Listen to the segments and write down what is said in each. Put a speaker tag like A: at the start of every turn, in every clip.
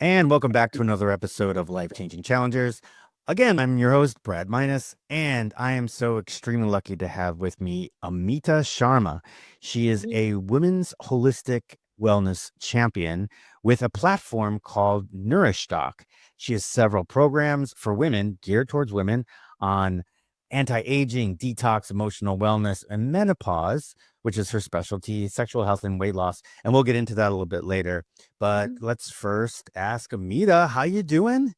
A: And welcome back to another episode of Life Changing Challengers. Again, I'm your host, Brad Minus, and I am so extremely lucky to have with me Amita Sharma. She is
B: Mhm.
A: a women's holistic wellness champion with a platform called Nourish Doc. She has several programs for women geared towards women on anti-aging, detox, emotional wellness, and menopause, which is her specialty, sexual health and weight loss. And we'll get into that a little bit later. But
B: Mhm.
A: let's first ask Amita, how you doing?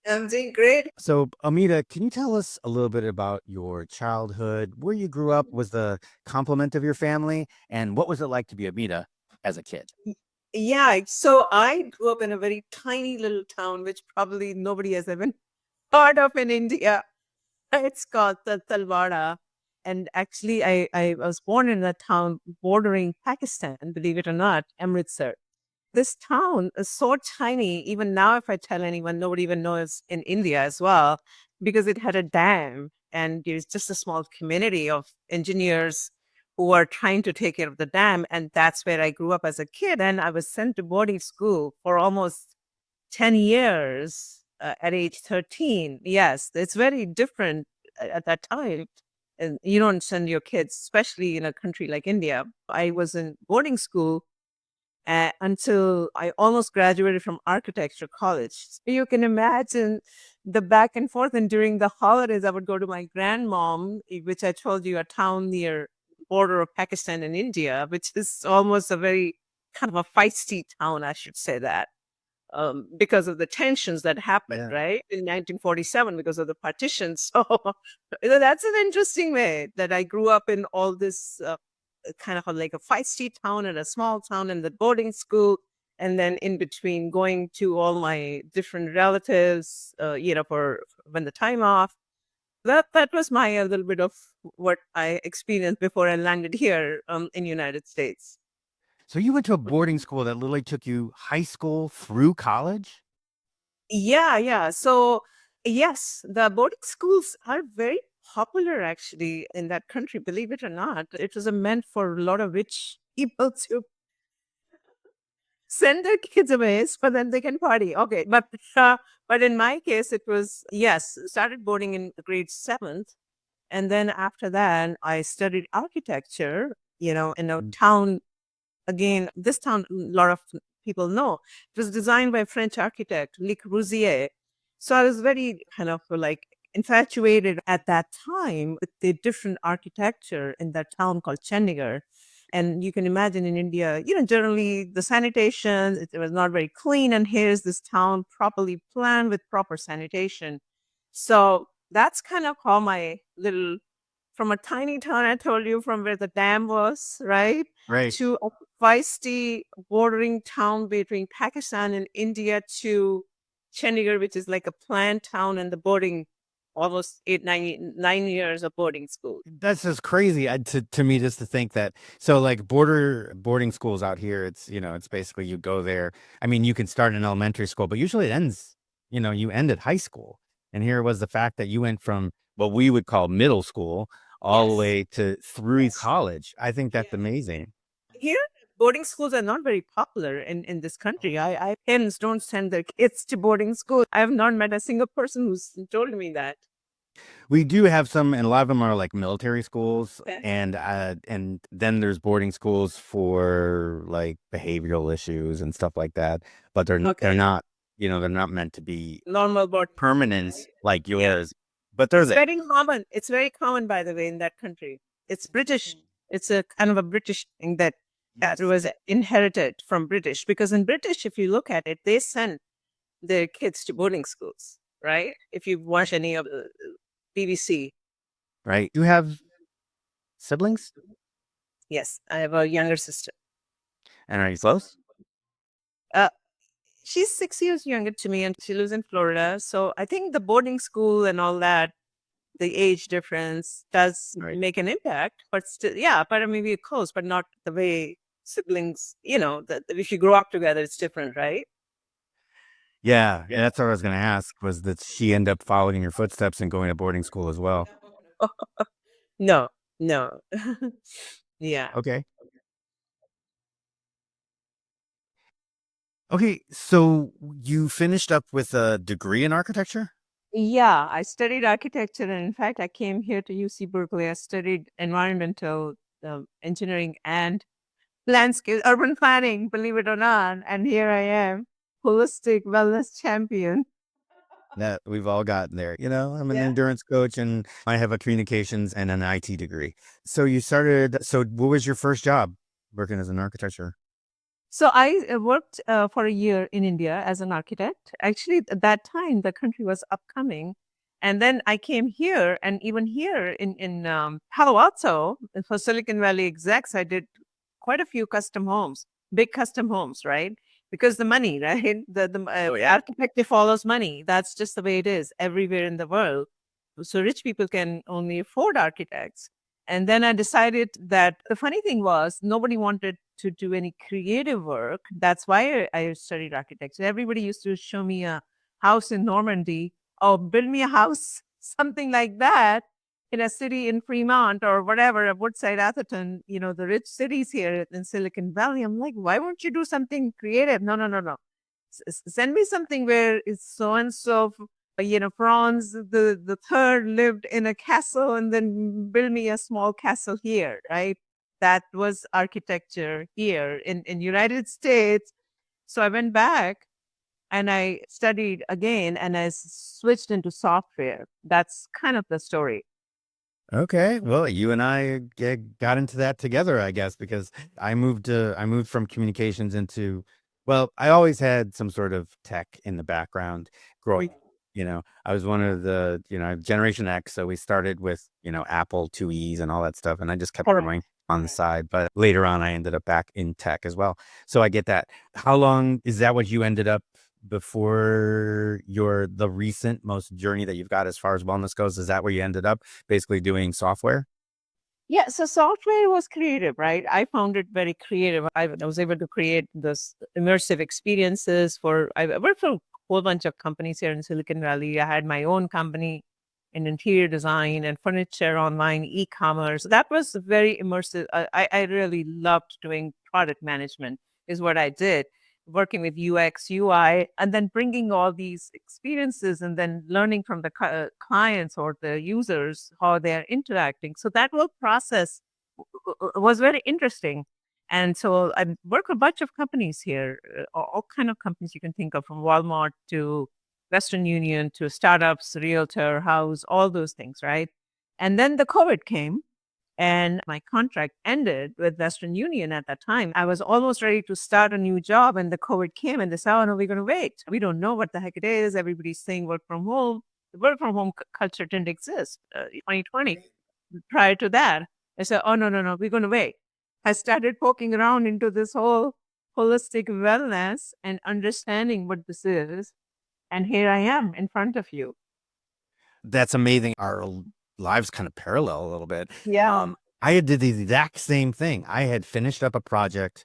B: I'm doing great.
A: So, Amita, can you tell us a little bit about your childhood, where you grew up, was the complement of your family, and what was it like to be Amita as a kid?
B: Yeah, so I grew up in a very tiny little town, which probably nobody has ever heard of in India. It's called Talwada. And actually, I was born in a town bordering Pakistan, believe it or not, Amritsar. This town is so tiny, even now, if I tell anyone, nobody even knows in India as well, because it had a dam and there's just a small community of engineers who are trying to take care of the dam. And that's where I grew up as a kid. And I was sent to boarding school for almost 10 years at age 13. Yes, it's very different at that time. And you don't send your kids, especially in a country like India. I was in boarding school until I almost graduated from architecture college. So you can imagine the back and forth. And during the holidays, I would go to my grandmom, which I told you, a town near border of Pakistan and India, which is almost a very kind of a feisty town, I should say that. Because of the tensions that happened,
A: Yeah.
B: right, in 1947, because of the partition. So that's an interesting way that I grew up in all this kind of like a feisty town and a small town and the boarding school. And then in between going to all my different relatives, for when the time off. That was my a little bit of what I experienced before I landed here in United States.
A: So you went to a boarding school that literally took you high school through college?
B: Yeah, yeah. So, yes, the boarding schools are very popular actually in that country, believe it or not. It was meant for a lot of rich people to send their kids away so then they can party. Okay, but in my case, it was yes, started boarding in grade seventh, and then after that, I studied architecture. In a
A: Mm.
B: town again. This town, a lot of people know. It was designed by a French architect Le Corbusier. So I was very kind of like infatuated at that time with the different architecture in that town called Chandigarh. And you can imagine in India, generally the sanitation, it was not very clean. And here's this town properly planned with proper sanitation. So that's kind of how my little, from a tiny town, I told you, from where the dam was, right?
A: Right.
B: To a feisty bordering town between Pakistan and India to Chandigarh, which is like a planned town and the boarding, almost 9 years of boarding school.
A: That's just crazy to me just to think that. So like boarding schools out here, it's basically you go there. I mean, you can start in elementary school, but usually it ends, you end at high school. And here was the fact that you went from what we would call middle school all the
B: Yes.
A: way to through college. I think that's amazing.
B: Here, boarding schools are not very popular in this country. Parents don't send their kids to boarding school. I have not met a single person who's told me that.
A: We do have some, and a lot of them are like military schools,
B: Okay.
A: and then there's boarding schools for like behavioral issues and stuff like that. But they're
B: Okay.
A: not, they're not meant to be
B: Normal boarding school,
A: permanent
B: right?
A: like
B: Yeah.
A: yours, but they're
B: It's
A: there.
B: very common. It's very common, by the way, in that country. It's British. It's a kind of a British thing that
A: Yes.
B: was inherited from British. Because in British, if you look at it, they send their kids to boarding schools, right? If you watch any of the BBC.
A: Right. You have siblings,
B: Yes, I have a younger sister.
A: and are you close?
B: Uh, she's 6 years younger to me, and she lives in Florida. So I think the boarding school and all that, the age difference does
A: Right.
B: make an impact, but still, yeah, but maybe close, but not the way siblings, that if you grow up together, it's different, right?
A: Yeah, yeah, that's what I was gonna ask. Was that she end up following in your footsteps and going to boarding school as well?
B: No, no. Yeah.
A: Okay. Okay, so you finished up with a degree in architecture?
B: Yeah, I studied architecture, and in fact, I came here to UC Berkeley. I studied environmental engineering and landscape, urban planning, believe it or not. And here I am, holistic wellness champion.
A: That we've all gotten there. I'm an
B: Yeah.
A: endurance coach and I have a communications and an IT degree. So what was your first job working as an architecture?
B: So I worked for a year in India as an architect. Actually, at that time, the country was upcoming. And then I came here, and even here in Palo Alto, for Silicon Valley execs, I did quite a few custom homes, big custom homes, right? Because the money, right?
A: Oh yeah.
B: Architecture follows money. That's just the way it is everywhere in the world. So rich people can only afford architects. And then I decided that the funny thing was nobody wanted to do any creative work. That's why I studied architecture. Everybody used to show me a house in Normandy or build me a house, something like that, in a city in Fremont or whatever, Woodside, Atherton, the rich cities here in Silicon Valley. I'm like, why won't you do something creative? No, no, no, no. Send me something where it's so and so. Franz the third lived in a castle, and then build me a small castle here, right? That was architecture here in United States. So I went back and I studied again, and I switched into software. That's kind of the story.
A: Okay. Well, you and I got into that together, I guess, because I moved from communications into, well, I always had some sort of tech in the background growing up. I was one of the, Generation X. So we started with, Apple IIe's and all that stuff. And I just kept
B: Correct.
A: going on the side. But later on, I ended up back in tech as well. So I get that. How long is that what you ended up before the recent most journey that you've got as far as wellness goes? Is that where you ended up basically doing software?
B: Yeah, so software was creative, right? I found it very creative. I was able to create this immersive experiences I worked for a whole bunch of companies here in Silicon Valley. I had my own company in interior design and furniture online, e-commerce. That was very immersive. I really loved doing product management is what I did, working with UX, UI, and then bringing all these experiences and then learning from the clients or the users how they're interacting. So that whole process was very interesting. And so I work with a bunch of companies here, all kind of companies you can think of, from Walmart to Western Union to startups, realtor, house, all those things, right? And then the COVID came and my contract ended with Western Union at that time. I was almost ready to start a new job, and the COVID came, and they said, "Oh no, we're going to wait. We don't know what the heck it is. Everybody's saying work from home." The work from home culture didn't exist. 2020. Prior to that, I said, "Oh no, no, no, we're going to wait." I started poking around into this whole holistic wellness and understanding what this is, and here I am in front of you.
A: That's amazing. Our lives kind of parallel a little bit.
B: Yeah.
A: I had did the exact same thing. I had finished up a project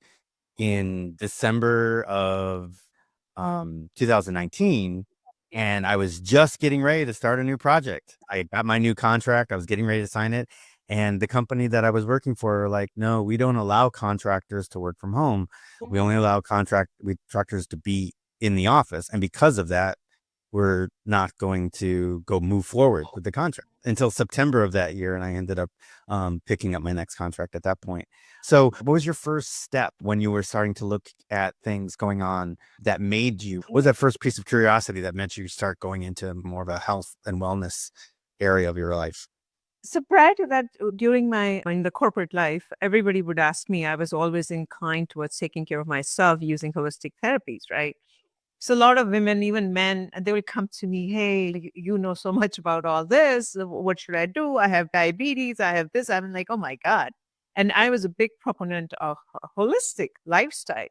A: in December of 2019, and I was just getting ready to start a new project. I got my new contract. I was getting ready to sign it, and the company that I was working for were like, "No, we don't allow contractors to work from home. We only allow contractors to be in the office." And because of that, we're not going to go move forward with the contract until September of that year. And I ended up picking up my next contract at that point. So what was your first step when you were starting to look at things going on that made you, what was that first piece of curiosity that meant you start going into more of a health and wellness area of your life?
B: So prior to that, during my in the corporate life, everybody would ask me. I was always inclined towards taking care of myself using holistic therapies, right? So a lot of women, even men, they will come to me, "Hey, you know so much about all this. What should I do? I have diabetes. I have this." I'm like, "Oh my God." And I was a big proponent of a holistic lifestyle.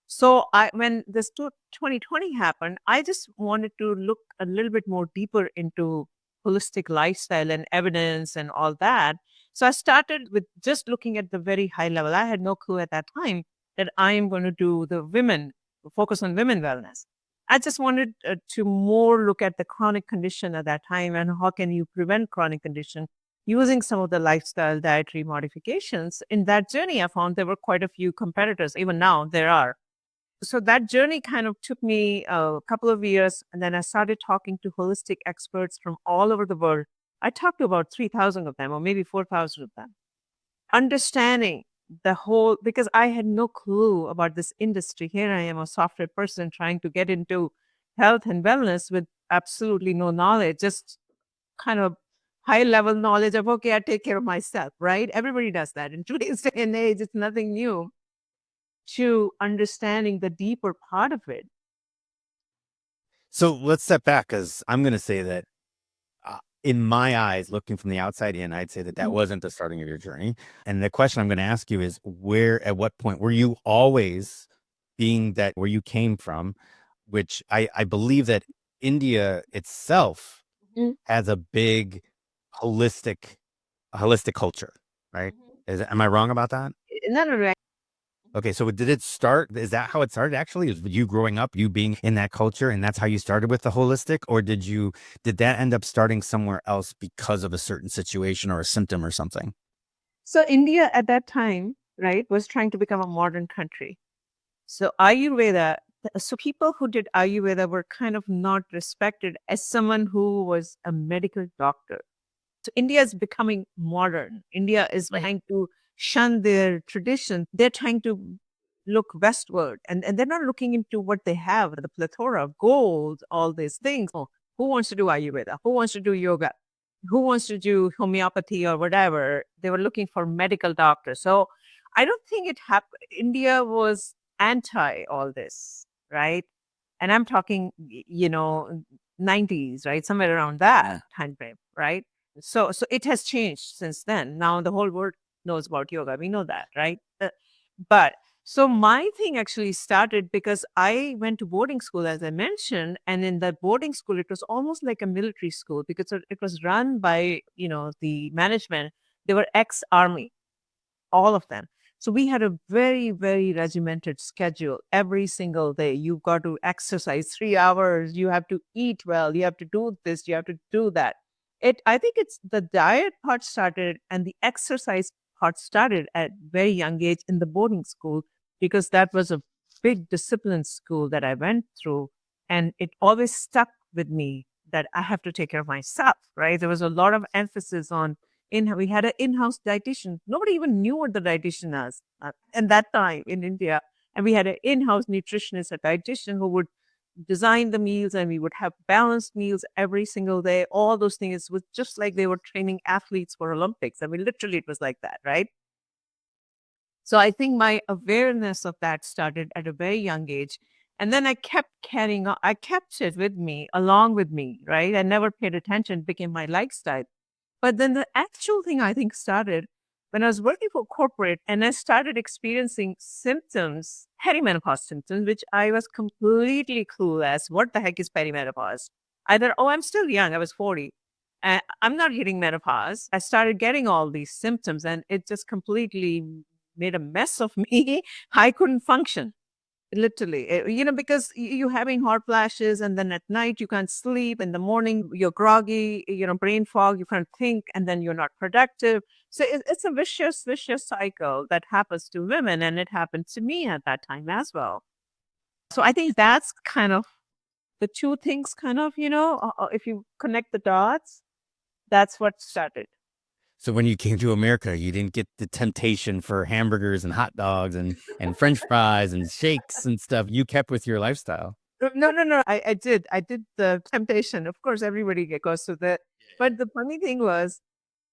B: So when this 2020 happened, I just wanted to look a little bit more deeper into holistic lifestyle and evidence and all that. So I started with just looking at the very high level. I had no clue at that time that I am going to do the focus on women wellness. I just wanted to more look at the chronic condition at that time and how can you prevent chronic condition using some of the lifestyle dietary modifications. In that journey, I found there were quite a few competitors. Even now, there are. So that journey kind of took me a couple of years. And then I started talking to holistic experts from all over the world. I talked to about 3,000 of them, or maybe 4,000 of them, understanding the whole, because I had no clue about this industry. Here I am, a software person trying to get into health and wellness with absolutely no knowledge, just kind of high level knowledge of, okay, I take care of myself, right? Everybody does that. In today's day and age, it's nothing new, to understanding the deeper part of it.
A: So let's step back, because I'm going to say that in my eyes, looking from the outside in, I'd say that that
B: Mhm.
A: wasn't the starting of your journey. And the question I'm going to ask you is, at what point were you always being that where you came from, which I believe that India itself
B: Mhm.
A: has a big holistic holistic culture, right? Am I wrong about that?
B: No, no, no.
A: Okay, so did it start? Is that how it started? Actually, is you growing up, you being in that culture, and that's how you started with the holistic, or did that end up starting somewhere else because of a certain situation or a symptom or something?
B: So India at that time, right, was trying to become a modern country. So Ayurveda, so people who did Ayurveda were kind of not respected as someone who was a medical doctor. So India is becoming modern. India is trying to shun their tradition. They're trying to look westward, and they're not looking into what they have, the plethora of gold, all these things. Oh, who wants to do Ayurveda? Who wants to do yoga? Who wants to do homeopathy or whatever? They were looking for medical doctors. So I don't think it happened. India was anti all this, right? And I'm talking, 90s, right? Somewhere around that time frame, right? So it has changed since then. Now the whole world knows about yoga. We know that, right? But so my thing actually started because I went to boarding school, as I mentioned, and in that boarding school, it was almost like a military school because it was run by the management. They were ex-army, all of them. So we had a very, very regimented schedule every single day. You've got to exercise 3 hours. You have to eat well. You have to do this. You have to do that. I think it's the diet part started and the exercise part started at very young age in the boarding school because that was a big discipline school that I went through. And it always stuck with me that I have to take care of myself, right? There was a lot of emphasis on we had an in-house dietitian. Nobody even knew what the dietitian is at that time in India. And we had an in-house nutritionist, a dietitian who would design the meals, and we would have balanced meals every single day. All those things was just like they were training athletes for Olympics. I mean, literally, it was like that, right? So I think my awareness of that started at a very young age. And then I kept carrying on. I kept it with me, along with me, right? I never paid attention, it became my lifestyle. But then the actual thing I think started when I was working for corporate and I started experiencing symptoms, perimenopause symptoms, which I was completely clueless. What the heck is perimenopause? Either, oh, I'm still young, I was 40. I'm not hitting menopause. I started getting all these symptoms and it just completely made a mess of me. I couldn't function. Literally, because you're having hot flashes, and then at night you can't sleep. In the morning, you're groggy, brain fog, you can't think, and then you're not productive. So it's a vicious cycle that happens to women, and it happened to me at that time as well. So I think that's kind of the two things, kind of, if you connect the dots, that's what started.
A: So when you came to America, you didn't get the temptation for hamburgers and hot dogs and French fries and shakes and stuff. You kept with your lifestyle.
B: No, no, no. I did the temptation. Of course, everybody goes to that. But the funny thing was,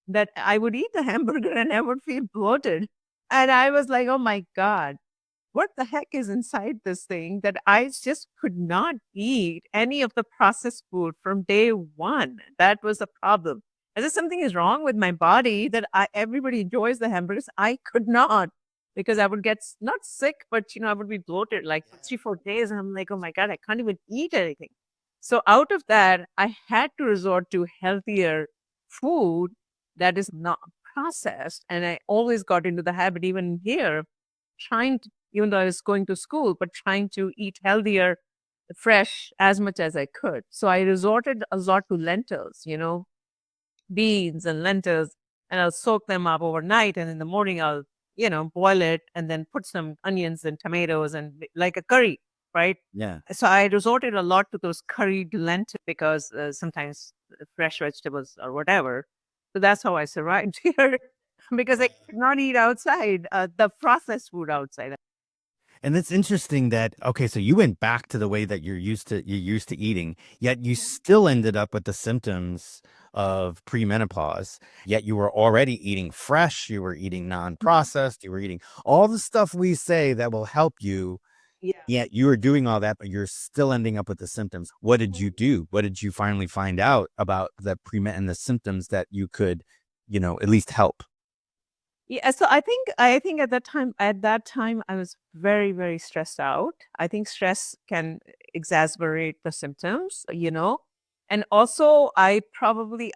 B: that I would eat the hamburger and I would feel bloated. And I was like, oh my God, what the heck is inside this thing that I just could not eat any of the processed food from day one? That was the problem. As if something is wrong with my body that everybody enjoys the hamburgers. I could not because I would get not sick, but I would be bloated like for 3, 4 days. And I'm like, oh my God, I can't even eat anything. So out of that, I had to resort to healthier food that is not processed. And I always got into the habit, even here, trying to, even though I was going to school, but trying to eat healthier, fresh as much as I could. So I resorted a lot to lentils, beans and lentils, and I'll soak them up overnight. And in the morning, I'll boil it and then put some onions and tomatoes and like a curry, right?
A: Yeah.
B: So I resorted a lot to those curried lentils because sometimes fresh vegetables or whatever. So that's how I survived here because I could not eat outside, the processed food outside.
A: And it's interesting that okay, so you went back to the way that you're used to eating, yet you still ended up with the symptoms of premenopause. Yet you were already eating fresh, you were eating non-processed, you were eating all the stuff we say that will help you.
B: Yeah.
A: Yet you were doing all that, but you're still ending up with the symptoms. What did you do? What did you finally find out about the premen and the symptoms that you could, at least help?
B: Yeah, so I think at that time I was very, very stressed out. I think stress can exacerbate the symptoms. And also I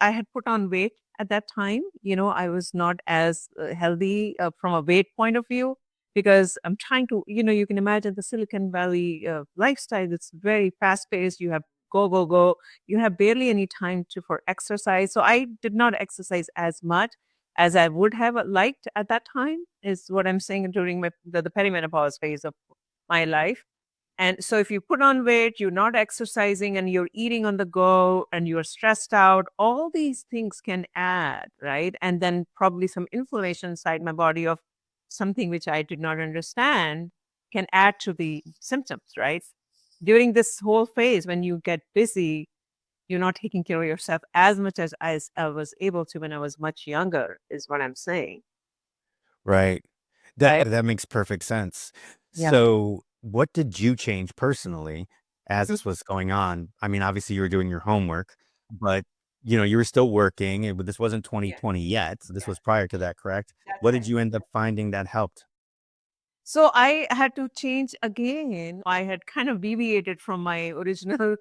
B: had put on weight at that time. I was not as healthy from a weight point of view because I'm trying to, you can imagine the Silicon Valley lifestyle. It's very fast paced. You have go, go, go. You have barely any time for exercise. So I did not exercise as much as I would have liked at that time, is what I'm saying during the perimenopause phase of my life. And so if you put on weight, you're not exercising and you're eating on the go and you're stressed out, all these things can add, right? And then probably some inflammation inside my body of something which I did not understand can add to the symptoms, right? During this whole phase, when you get busy, you're not taking care of yourself as much as I was able to when I was much younger, is what I'm saying.
A: Right.
B: Right?
A: That makes perfect sense.
B: Yeah.
A: So, what did you change personally as this was going on? I mean, obviously you were doing your homework, but you were still working, and this wasn't
B: Yeah.
A: 2020 yet. So this
B: Yeah.
A: was prior to that, correct?
B: That's
A: What did
B: right.
A: you end up finding that helped?
B: So I had to change again. I had kind of deviated from my original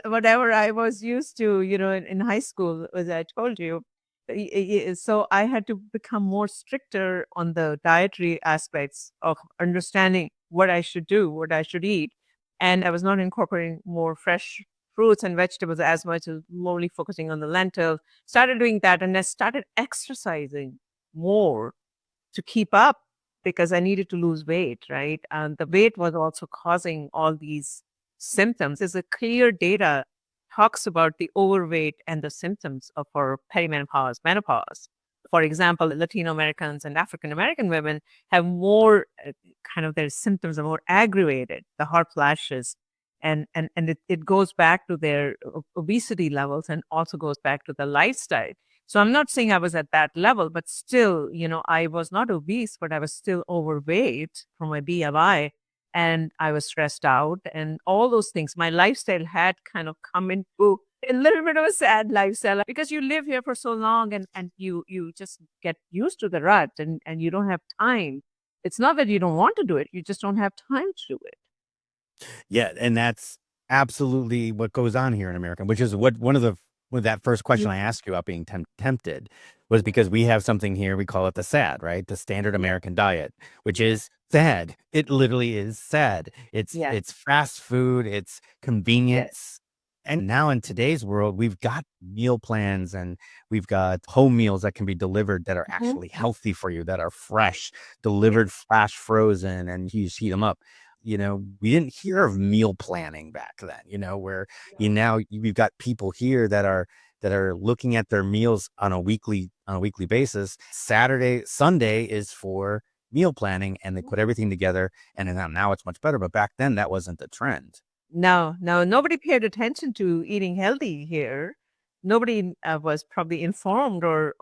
B: whatever I was used to, in high school, as I told you. So I had to become more stricter on the dietary aspects of understanding what I should do, what I should eat. And I was not incorporating more fresh fruits and vegetables as much as only focusing on the lentil. Started doing that and I started exercising more to keep up because I needed to lose weight, right? And the weight was also causing all these symptoms. There's a clear data talks about the overweight and the symptoms of for perimenopause, menopause. For example, Latino Americans and African American women have more kind of their symptoms are more aggravated, the hot flashes. And it goes back to their obesity levels and also goes back to the lifestyle. So I'm not saying I was at that level, but still, I was not obese, but I was still overweight from my BMI and I was stressed out and all those things. My lifestyle had kind of come into a little bit of a sad lifestyle because you live here for so long and you just get used to the rut and you don't have time. It's not that you don't want to do it, you just don't have time to do it.
A: Yeah, and that's absolutely what goes on here in America, which is what one of the with that first
B: Mm.
A: question I asked you about being tempted was because we have something here, we call it the SAD, right? The standard
B: Yeah.
A: American diet, which
B: Yeah.
A: is sad. It literally is sad. It's
B: Yes.
A: it's fast food, it's
B: Yes.
A: convenience. And now in today's world, we've got meal plans and we've got home meals that can be delivered that are
B: Mhm.
A: actually healthy for you, that are fresh,
B: Yeah.
A: delivered flash frozen, and you just heat them up. We didn't hear of meal planning back then, where we've got people here that are looking at their meals on a weekly basis. Saturday, Sunday is for meal planning and they put everything together and then now it's much better. But back then that wasn't the trend.
B: No, no, nobody paid attention to eating healthy here. Nobody was probably informed or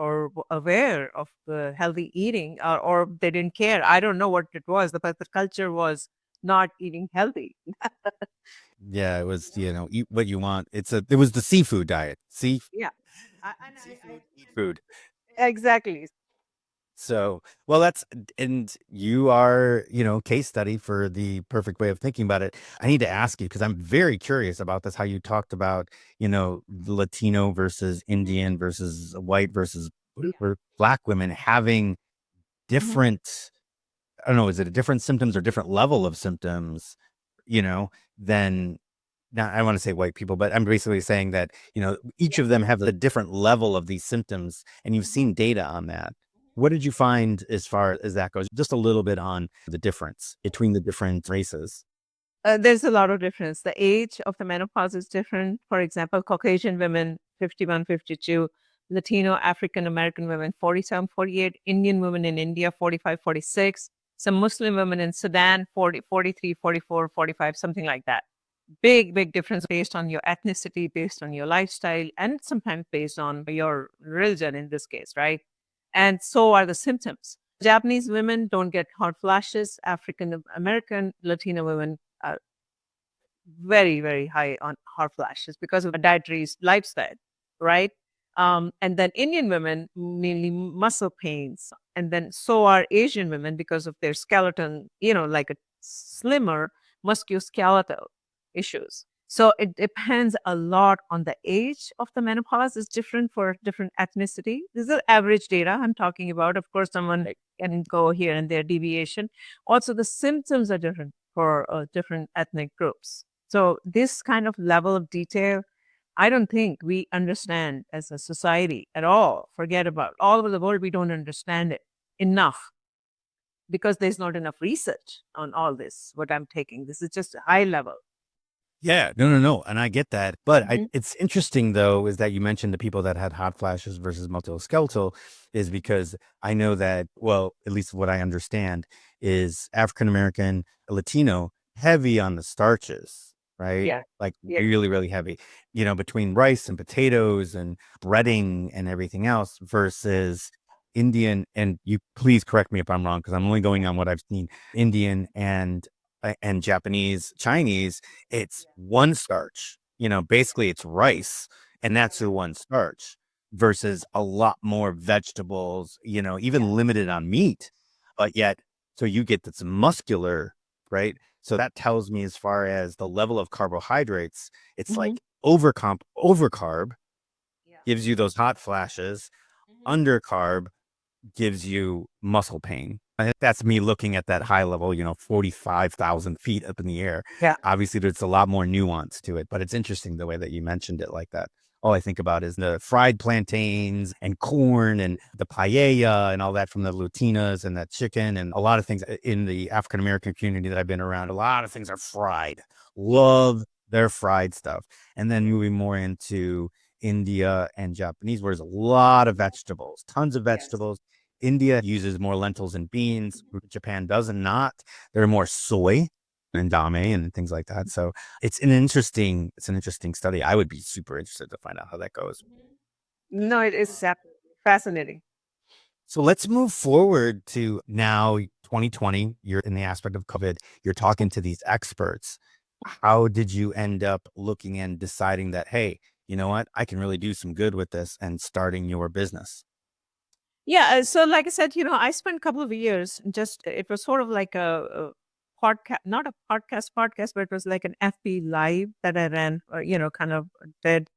B: aware of the healthy eating, or they didn't care. I don't know what it was, but the culture was not eating healthy.
A: Yeah, it was, eat what you want. It was the seafood diet.
B: Yeah,
A: Seafood, eat food.
B: exactly.
A: So, well, and you are, case study for the perfect way of thinking about it. I need to ask you because I'm very curious about this, how you talked about, Latino versus Indian versus white versus
B: Yeah.
A: or black women having
B: Mhm.
A: different, I don't know, is it a different symptoms or different level of symptoms, than not, I don't want to say white people, but I'm basically saying that, each
B: Yeah.
A: of them have a different level of these symptoms and you've
B: Mhm.
A: seen data on that. What did you find as far as that goes? Just a little bit on the difference between the different races.
B: There's a lot of difference. The age of the menopause is different. For example, Caucasian women, 51, 52, Latino, African American women, 47, 48, Indian women in India, 45, 46, some Muslim women in Sudan, 40, 43, 44, 45, something like that. Big, big difference based on your ethnicity, based on your lifestyle, and sometimes based on your religion in this case, right? And so are the symptoms. Japanese women don't get hot flashes. African American, Latino women are very, very high on hot flashes because of a dietary lifestyle, right? And then Indian women, mainly muscle pains. And then so are Asian women because of their skeleton, like a slimmer musculoskeletal issues. So it depends a lot on the age of the menopause. Is different for different ethnicity. This is average data I'm talking about. Of course, someone can go here and there deviation. Also, the symptoms are different for different ethnic groups. So this kind of level of detail, I don't think we understand as a society at all. Forget about all over the world, we don't understand it enough because there's not enough research on all this. What I'm taking, this is just a high level.
A: Yeah, no, no, no, and I get that, but
B: Mhm.
A: it's interesting though is that you mentioned the people that had hot flashes versus musculoskeletal is because I know that, well, at least what I understand is African American, Latino, heavy on the starches, right?
B: Yeah.
A: Like
B: Yeah.
A: really, really heavy, between rice and potatoes and breading and everything else versus Indian, and you please correct me if I'm wrong because I'm only going on what I've seen, Indian and Japanese, Chinese, it's one starch. Basically it's rice, and that's your one starch versus a lot more vegetables, even limited on meat. But yet, so you get this muscular, right? So that tells me as far as the level of carbohydrates, it's
B: Mhm.
A: like overcarb gives you those hot flashes, undercarb gives you muscle pain. That's me looking at that high level, 45,000 feet up in the air.
B: Yeah.
A: Obviously, there's a lot more nuance to it, but it's interesting the way that you mentioned it like that. All I think about is the fried plantains and corn and the paella and all that from the Latinas and that chicken and a lot of things in the African American community that I've been around. A lot of things are fried. Love their fried stuff. And then moving more into India and Japanese, where there's a lot of vegetables, tons of vegetables. India uses more lentils and beans. Japan does not. They're more soy and dame and things like that. So it's an interesting study. I would be super interested to find out how that goes.
B: No, it is fascinating.
A: So let's move forward to now 2020. You're in the aspect of COVID. You're talking to these experts. How did you end up looking and deciding that, hey, you know what? I can really do some good with this and starting your business?
B: Yeah. So, like I said, I spent a couple of years just, it was sort of like a podcast, not a podcast, but it was like an FB live that I ran, or, kind of did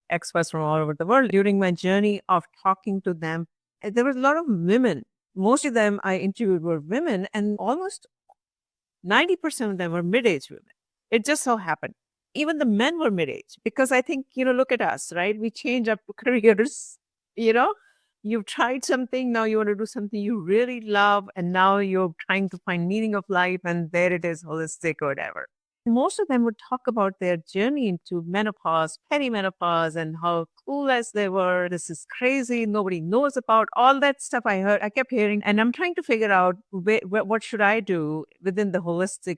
B: experts from all over the world. During my journey of talking to them, there was a lot of women. Most of them I interviewed were women, and almost 90% of them were mid-aged women. It just so happened. Even the men were mid-aged because I think, look at us, right? We change up careers, you know? You've tried something, now you want to do something you really love, and now you're trying to find meaning of life, and there it is, holistic or whatever. Most of them would talk about their journey into menopause, perimenopause, and how cool as they were. This is crazy. Nobody knows about all that stuff I heard. I kept hearing, and I'm trying to figure out what should I do within the holistic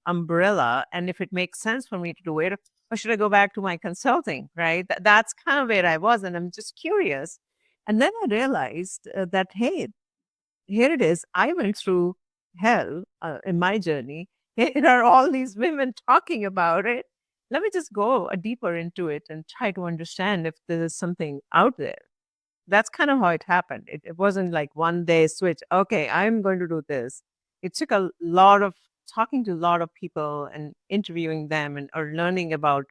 B: umbrella, and if it makes sense for me to do it, or should I go back to my consulting? Right. That's kind of where I was, and I'm just curious. And then I realized that hey, here it is. I went through hell in my journey. Here are all these women talking about it. Let me just go deeper into it and try to understand if there is something out there. That's kind of how it happened. It wasn't like one day switch. Okay, I'm going to do this. It took a lot of talking to a lot of people and interviewing them and or learning about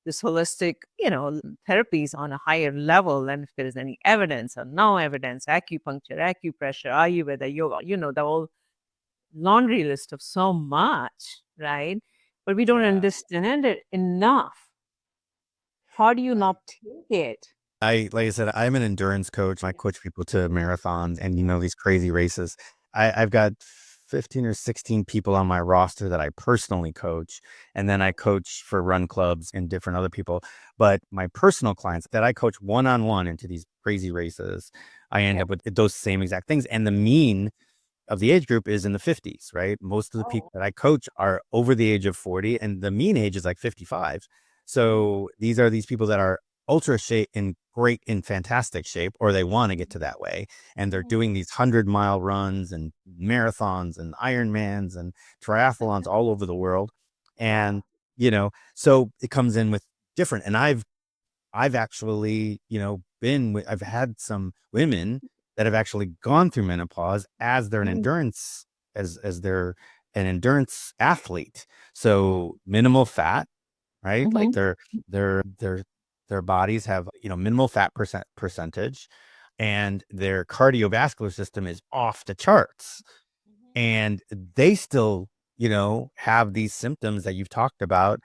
B: this holistic, therapies on a higher level, and if there is any evidence or no evidence, acupuncture, acupressure, Ayurveda, yoga, the whole laundry list of so much, right? But we don't
A: Yeah.
B: understand it enough. How do you not take it?
A: Like I said, I'm an endurance coach. I coach people to marathons and, these crazy races. I've got 15 or 16 people on my roster that I personally coach. And then I coach for run clubs and different other people. But my personal clients that I coach one-on-one into these crazy races, I end
B: Yeah.
A: up with those same exact things. And the mean of the age group is in the 50s, right? Most of the people
B: Oh.
A: that I coach are over the age of 40, and the mean age is like 55. So these are these people that are ultra shape in great in fantastic shape, or they want to get to that way, and they're doing these 100-mile runs and marathons and Ironmans and triathlons all over the world.
B: Wow.
A: And so it comes in with different. And I've actually, I've had some women that have actually gone through menopause as they're an endurance, as they're an endurance athlete. So minimal fat, right? Like their their bodies have, minimal fat percentage, and their cardiovascular system is off the charts. And they still, have these symptoms that you've talked about.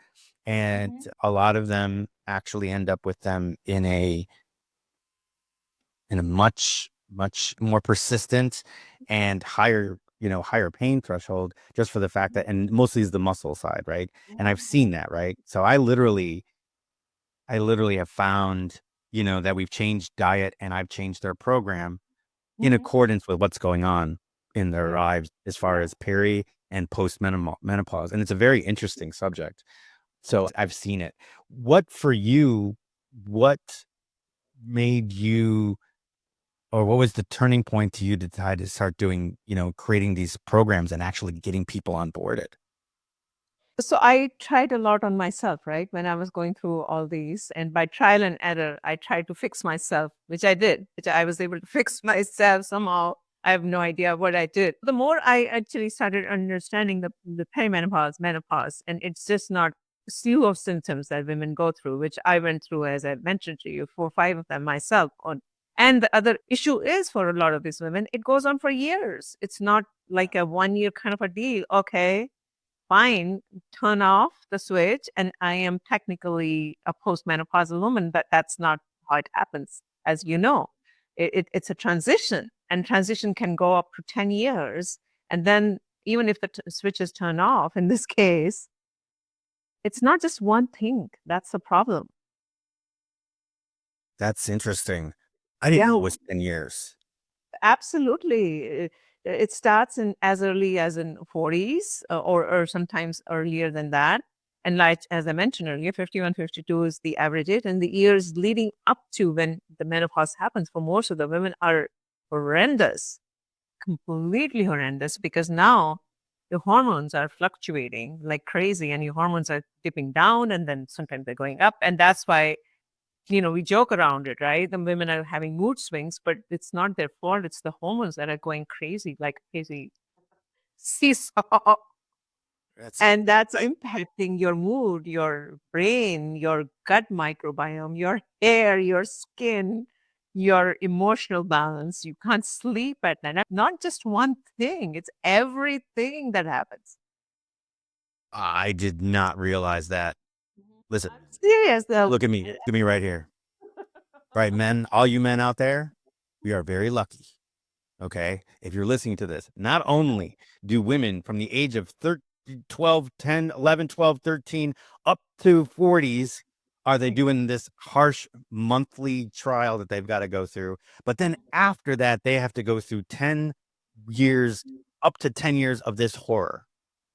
A: And a lot of them actually end up with them in a much, much more persistent and higher pain threshold, just for the fact that, and mostly is the muscle side, right? And I've seen that, right? So I literally have found, that we've changed diet and I've changed their program in accordance with what's going on in their
B: Yeah.
A: lives as far as peri and post menopause. And it's a very interesting subject. So I've seen it. What for you, what made you, or what was the turning point to you to decide to start doing, creating these programs and actually getting people on board it?
B: So I tried a lot on myself, right? When I was going through all these, and by trial and error, I tried to fix myself, which I did, which I was able to fix myself somehow. I have no idea what I did. The more I actually started understanding the perimenopause, menopause, and it's just not a slew of symptoms that women go through, which I went through, as I mentioned to you, 4 or 5 of them myself. And the other issue is for a lot of these women, it goes on for years. It's not like a 1 year kind of a deal. Okay, fine, turn off the switch, and I am technically a postmenopausal woman, but that's not how it happens, as you know. It's a transition, and transition can go up to 10 years. And then, even if the switch is turned off, in this case, it's not just one thing. That's the problem.
A: That's interesting. I didn't know
B: Yeah.
A: it was 10 years.
B: Absolutely. It starts in as early as in 40s, or sometimes earlier than that. And like, as I mentioned earlier, 51, 52 is the average age. And the years leading up to when the menopause happens for most of the women are horrendous, completely horrendous, because now your hormones are fluctuating like crazy and your hormones are dipping down and then sometimes they're going up. And that's why, we joke around it, right? The women are having mood swings, but it's not their fault. It's the hormones that are going crazy, like crazy seesaw.
A: That's
B: And that's
A: I,
B: impacting your mood, your brain, your gut microbiome, your hair, your skin, your emotional balance. You can't sleep at night. Not just one thing, it's everything that happens.
A: I did not realize that. Listen,
B: I'm serious.
A: look at me. Look at me right here. Right, men, all you men out there, we are very lucky. Okay. If you're listening to this, not only do women from the age of 13, 12, 10, 11, 12, 13, up to 40s, are they doing this harsh monthly trial that they've got to go through, but then after that, they have to go through 10 years, up to 10 years of this horror.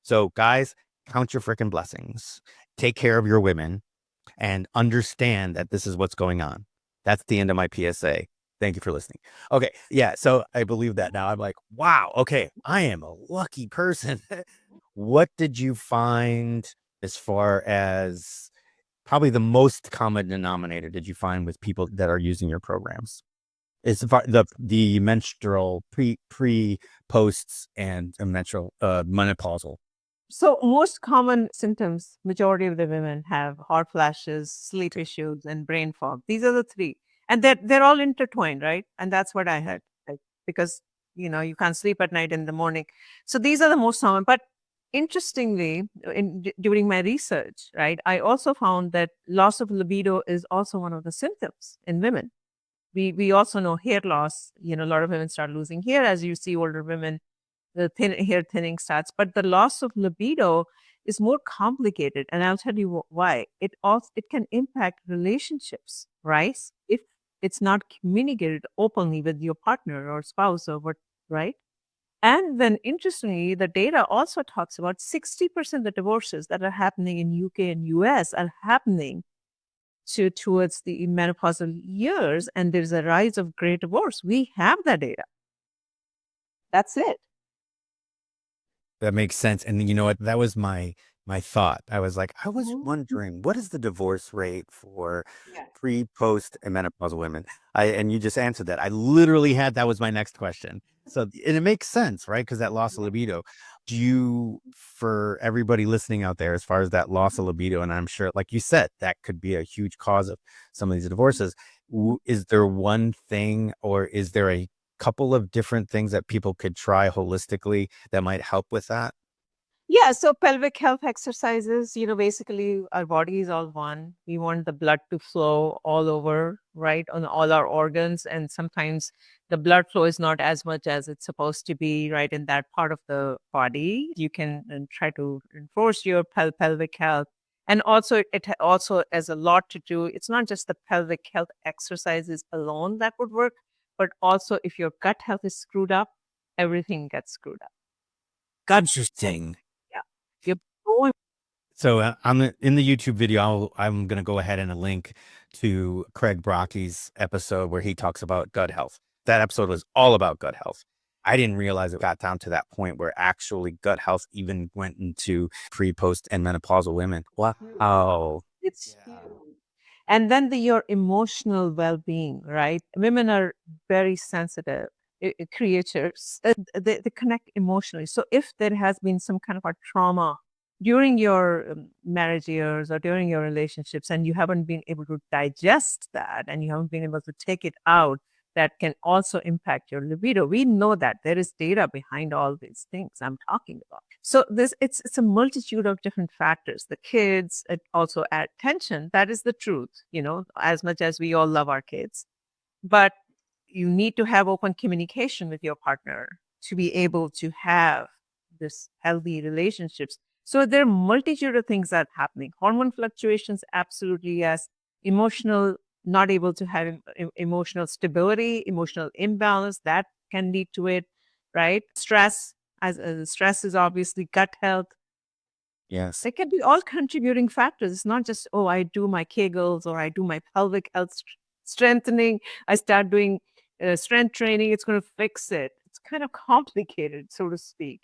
A: So, guys, count your freaking blessings. Take care of your women and understand that this is what's going on. That's the end of my PSA. Thank you for listening. Okay. Yeah. So I believe that now. I'm like, wow. Okay. I am a lucky person. What did you find as far as probably the most common denominator did you find with people that are using your programs? It's the menstrual pre posts and menstrual menopausal.
B: So most common symptoms, majority of the women have hot flashes, sleep issues, and brain fog. These are the three, and they're all intertwined, right? And that's what I heard, like, because you can't sleep at night in the morning. So these are the most common. But Interestingly, during my research, right, I also found that loss of libido is also one of the symptoms in women. We also know hair loss. A lot of women start losing hair as you see older women. The hair thinning starts, but the loss of libido is more complicated, and I'll tell you why. It can impact relationships, right? If it's not communicated openly with your partner or spouse or what, right? And then interestingly, the data also talks about 60% of the divorces that are happening in UK and US are happening towards the menopausal years, and there's a rise of gray divorce. We have that data. That's it.
A: That makes sense. And you know what? That was my thought. I was like, I was
B: Mhm.
A: wondering, what is the divorce rate for
B: Yeah.
A: pre, post, and menopausal women? And you just answered that. I literally had that was my next question. So, and it makes sense, right? Because that loss of
B: Yeah.
A: libido. Do you, for everybody listening out there, as far as that loss of libido, and I'm sure, like you said, that could be a huge cause of some of these divorces. Is there one thing, or is there a couple of different things that people could try holistically that might help with that?
B: Yeah, so pelvic health exercises, basically our body is all one. We want the blood to flow all over, right, on all our organs. And sometimes the blood flow is not as much as it's supposed to be, right, in that part of the body. You can try to enforce your pelvic health. And also, also has a lot to do. It's not just the pelvic health exercises alone that would work, but also if your gut health is screwed up, everything gets screwed up. Gut,
A: Interesting.
B: yeah. You're so
A: So in the YouTube video, I'm going to go ahead and link to Craig Brocky's episode where he talks about gut health. That episode was all about gut health. I didn't realize it got down to that point where actually gut health even went into pre, post, and menopausal women.
B: huge.
A: Wow.
B: It's huge.
A: Yeah.
B: And then your emotional well-being, right? Women are very sensitive creatures. They connect emotionally. So if there has been some kind of a trauma during your marriage years or during your relationships, and you haven't been able to digest that, and you haven't been able to take it out, that can also impact your libido. We know that there is data behind all these things I'm talking about. So this it's a multitude of different factors. The kids also add tension. That is the truth, as much as we all love our kids. But you need to have open communication with your partner to be able to have this healthy relationships. So there are multitude of things that are happening. Hormone fluctuations, absolutely yes. Emotional, not able to have emotional stability, emotional imbalance, that can lead to it, right? Stress, as stress is obviously gut health.
A: Yes.
B: There can be all contributing factors. It's not just, oh, I do my Kegels or I do my pelvic health strengthening. I start doing strength training. It's going to fix it. It's kind of complicated, so to speak.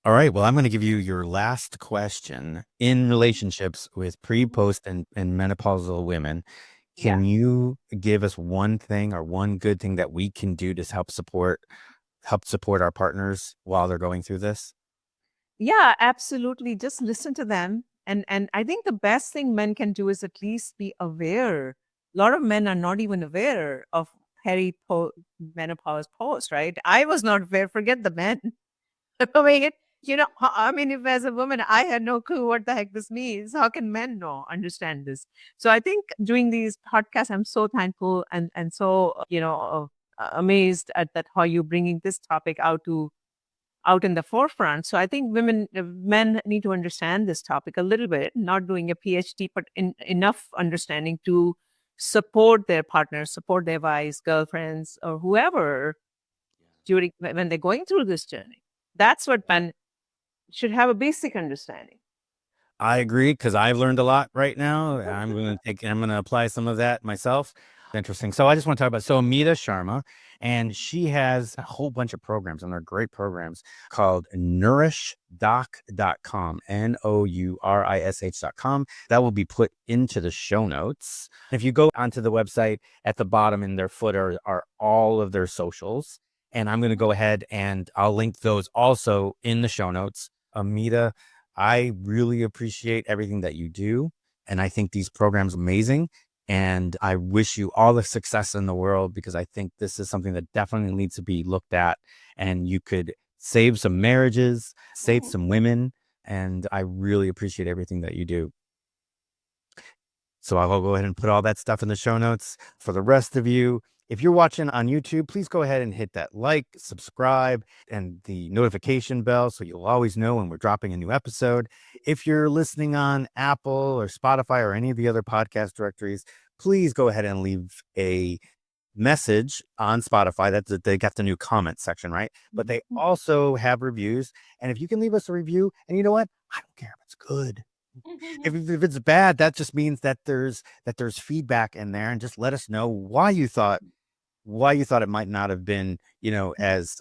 A: All right. Well, I'm going to give you your last question in relationships with pre, post, and menopausal women.
B: Yeah.
A: Can you give us one thing or one good thing that we can do to help support our partners while they're going through this?
B: Yeah, absolutely. Just listen to them. And I think the best thing men can do is at least be aware. A lot of men are not even aware of menopause post, right? I was not aware. Forget the men. I mean, I mean, if as a woman I had no clue what the heck this means, how can men know, understand this? So I think doing these podcasts, I'm so thankful and so amazed at that how you're bringing this topic out in the forefront. So I think men need to understand this topic a little bit, not doing a PhD, but enough understanding to support their partners, support their wives, girlfriends, or whoever during when they're going through this journey. That's what men should have a basic understanding.
A: I agree because I've learned a lot right now. I'm going to apply some of that myself. Interesting. So I just want to talk about Amita Sharma, and she has a whole bunch of programs, and they're great programs called nourishdoc.com, nourish.com. That will be put into the show notes. If you go onto the website, at the bottom in their footer are all of their socials. And I'm going to go ahead and I'll link those also in the show notes. Amita, I really appreciate everything that you do. And I think these programs are amazing. And I wish you all the success in the world because I think this is something that definitely needs to be looked at. And you could save some marriages, save some women. And I really appreciate everything that you do. So I'll go ahead and put all that stuff in the show notes. For the rest of you, if you're watching on YouTube, please go ahead and hit that like, subscribe, and the notification bell so you'll always know when we're dropping a new episode. If you're listening on Apple or Spotify or any of the other podcast directories, please go ahead and leave a message on Spotify. That they got the new comment section, right? But they also have reviews. And if you can leave us a review, and you know what? I don't care if it's good. If it's bad, that just means that there's feedback in there, and just let us know why you thought it might not have been, as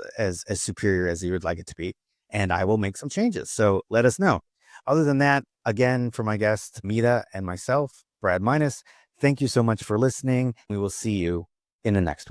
A: superior as you would like it to be. And I will make some changes. So let us know. Other than that, again, for my guest, Mita, and myself, Brad Minus, thank you so much for listening. We will see you in the next one.